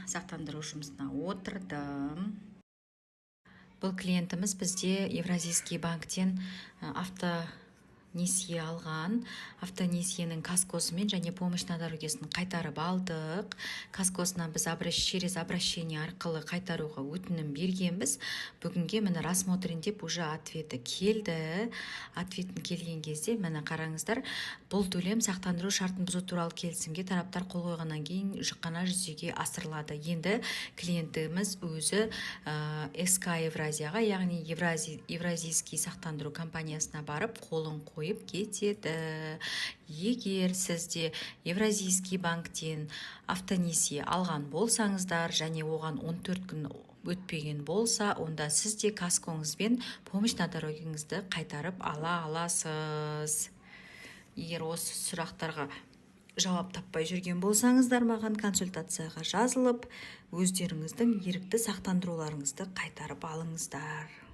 сақтандыру жұмысына отырдым. Бұл клиентіміз бізде Евразийский банктен несие алған. Автонесиенің каскосымен және помощь на дорогесін қайтарып алдық. Каскосына біз через обращение арқылы қайтаруға өтінім бергенбіз. Бүгінге міне рассмотрен деп уже ответі келді. Ответін келген кезде міне қараңыздар, бұл төлем сақтандыру шартын бұзу туралы келісімге тараптар қол қойғаннан кейін қана жүзеге асырылады. Енді клиентіміз өзі СК Евразияға, яғни Евразийский сақтандыру компаниясына барып қолын қойып кетеді. Егер сізде Евразийский банктен автонесие алған болсаңыздар және оған 14 күн өтпеген болса, онда сізде каскоңызбен помощь на дорогеңізді қайтарып ала аласыз. Егер осы сұрақтарға жауап таппай жүрген болсаңыздар, маған консультацияға жазылып, өздеріңіздің ерікті сақтандыруларыңызды қайтарып алыңыздар.